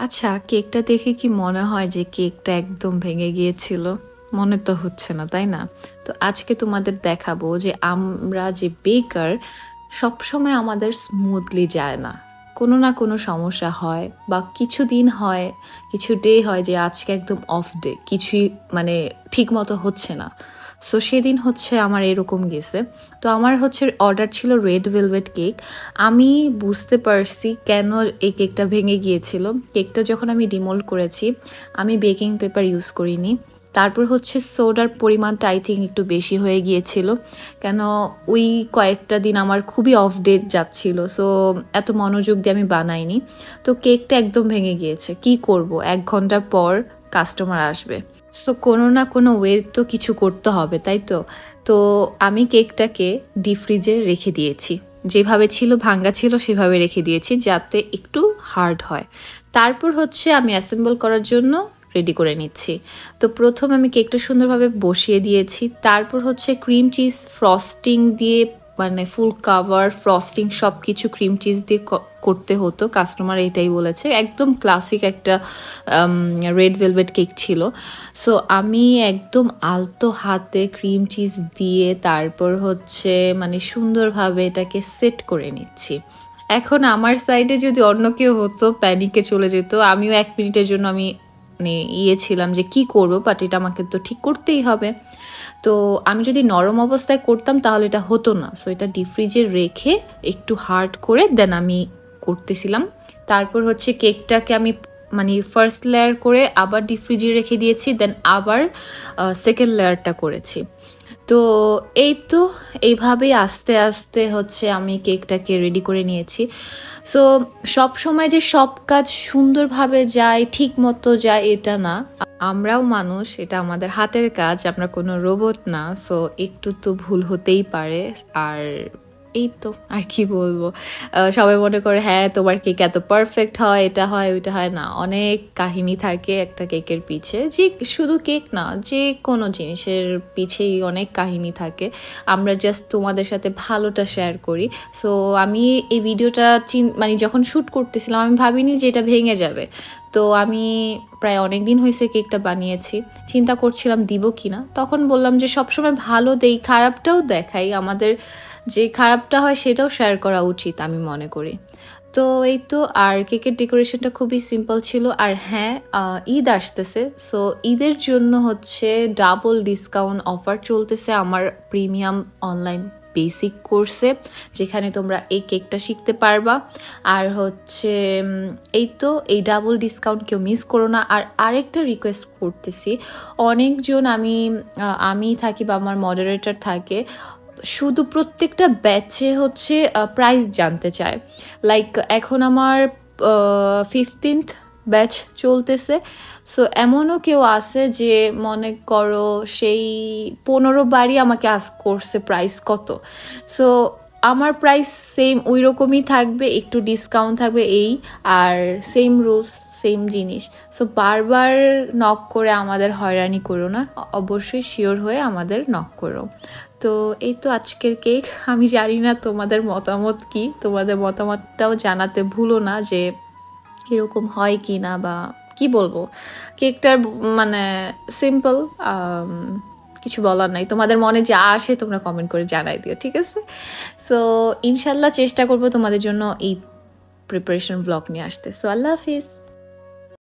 আচ্ছা, কেকটা দেখে কি মনে হয় যে কেকটা একদম ভেঙে গিয়েছিল? মনে তো হচ্ছে না, তাই না? তো আজকে তোমাদের দেখাবো যে আমরা যে বেকার সবসময় আমাদের স্মুথলি যায় না। কোনো না কোনো সমস্যা হয় বা কিছু দিন হয়, কিছু ডে হয় যে আজকে একদম অফ ডে। কিছুই মানে ঠিক মতো হচ্ছে না। সো সেদিন হচ্ছে আমার এরকম গেছে। তো আমার হচ্ছে অর্ডার ছিল রেড ভেলভেট কেক। আমি বুঝতে পারছি কেন এই কেকটা ভেঙে গিয়েছিল। কেকটা যখন আমি ডিমোল্ড করেছি, আমি বেকিং পেপার ইউজ করিনি। তারপর হচ্ছে সোডার পরিমাণটা আই থিঙ্ক একটু বেশি হয়ে গিয়েছিল, কেন ওই কয়েকটা দিন আমার খুবই অফ ডেট যাচ্ছিল। সো এত মনোযোগ দিয়ে আমি বানাইনি। তো কেকটা একদম ভেঙে গিয়েছে। কি করব, 1 ঘন্টা পর কাস্টমার আসবে। সো কোনো না কোনো ওয়ে তো কিছু করতে হবে, তাই তো? তো আমি কেকটাকে ডিপ ফ্রিজে রেখে দিয়েছি। যেভাবে ছিল ভাঙ্গা ছিল সেভাবে রেখে দিয়েছি, যাতে একটু হার্ড হয়। তারপর হচ্ছে আমি অ্যাসেম্বল করার জন্য রেডি করে নিচ্ছি। তো প্রথম আমি কেকটা সুন্দরভাবে বসিয়ে দিয়েছি। তারপর হচ্ছে ক্রিম চিজ ফ্রস্টিং দিয়ে, মানে ফুল কাভার ফ্রস্টিং সব কিছু ক্রিম চিজ দিয়ে করতে হতো। কাস্টমার এটাই বলেছে। একদম ক্লাসিক একটা রেড ভেলভেট কেক ছিল। সো আমি একদম আলতো হাতে ক্রিম চিজ দিয়ে তারপর হচ্ছে মানে সুন্দরভাবে এটাকে সেট করে নিচ্ছি। এখন আমার সাইডে যদি অন্য কেউ হতো প্যানিকে চলে যেত। আমিও 1 মিনিটের জন্য আমি মানে ছিলাম যে কি করবো, বাট এটা আমাকে তো ঠিক করতেই হবে। তো আমি যদি নরম অবস্থায় করতাম তাহলে এটা হতো না। সো এটা ডিপ ফ্রিজে রেখে একটু হার্ড করে দেন আমি করতেছিলাম। তারপর হচ্ছে কেকটাকে আমি মানে ফার্স্ট লেয়ার করে আবার ডিপ ফ্রিজে রেখে দিয়েছি, দেন আবার সেকেন্ড লেয়ারটা করেছি। তো এই তো এইভাবেই আস্তে আস্তে হচ্ছে আমি কেকটাকে রেডি করে নিয়েছি। সো সব সময় যে সব কাজ সুন্দরভাবে যায়, ঠিক মতো যায়, এটা না। আমরাও মানুষ, এটা আমাদের হাতের কাজ, আমরা কোনো রোবট না। সো একটু তো ভুল হতেই পারে। আর এই তো আর কি বলবো। সবাই মনে করে হ্যাঁ তোমার কেক এত পারফেক্ট হয়, এটা হয় ওইটা হয় না। অনেক কাহিনী থাকে একটা কেকের পিছে, যে শুধু কেক না, যে কোনো জিনিসের পিছেই অনেক কাহিনী থাকে। আমরা জাস্ট তোমাদের সাথে ভালোটা শেয়ার করি। সো আমি এই ভিডিওটা মানে যখন শ্যুট করতেছিলাম আমি ভাবিনি যে এটা ভেঙে যাবে। তো আমি প্রায় অনেক দিন হয়েছে কেকটা বানিয়েছি, চিন্তা করছিলাম দিব কি না। তখন বললাম যে সবসময় ভালো দেই, খারাপটাও দেখাই। আমাদের যে খারাপটা হয় সেটাও শেয়ার করা উচিত আমি মনে করি। তো এই তো। আর কেকের ডেকোরেশনটা খুবই সিম্পল ছিল। আর হ্যাঁ, ঈদ আসতেছে। সো ঈদের জন্য হচ্ছে ডাবল ডিসকাউন্ট অফার চলতেছে আমার প্রিমিয়াম অনলাইন বেসিক কোর্সে, যেখানে তোমরা এই কেকটা শিখতে পারবা। আর হচ্ছে এই তো, এই ডাবল ডিসকাউন্ট কেউ মিস করো না। আর আরেকটা রিকোয়েস্ট করতেছি, অনেকজন আমি থাকি বা আমার মডারেটর থাকে, শুধু প্রত্যেকটা ব্যাচে হচ্ছে প্রাইস জানতে চায়। লাইক এখন আমার 15th ব্যাচ চলতেছে। সো এমনও কেউ আছে যে মনে করো সেই 15 বারই আমাকে আস্ক করছে প্রাইস কত। সো আমার প্রাইস সেম ওই রকমই থাকবে, একটু ডিসকাউন্ট থাকবে এই। আর সেম রুলস, সেম জিনিস। সো বারবার নক করে আমাদের হয়রানি করো না, অবশ্যই শিওর হয়ে আমাদের নক করো। তো এই তো আজকের কেক। আমি জানি না তোমাদের মতামত কি, তোমাদের মতামতটাও জানাতে ভুলো না যে এরকম হয় কি না, বা কি বলবো। কেকটার মানে সিম্পল, কিছু বলার নাই। তোমাদের মনে যা আসে তোমরা কমেন্ট করে জানাই দিও, ঠিক আছে? সো ইনশাল্লাহ চেষ্টা করবো তোমাদের জন্য এই প্রিপারেশন ব্লগ নিয়ে আসতে। সো আল্লাহ হাফিজ।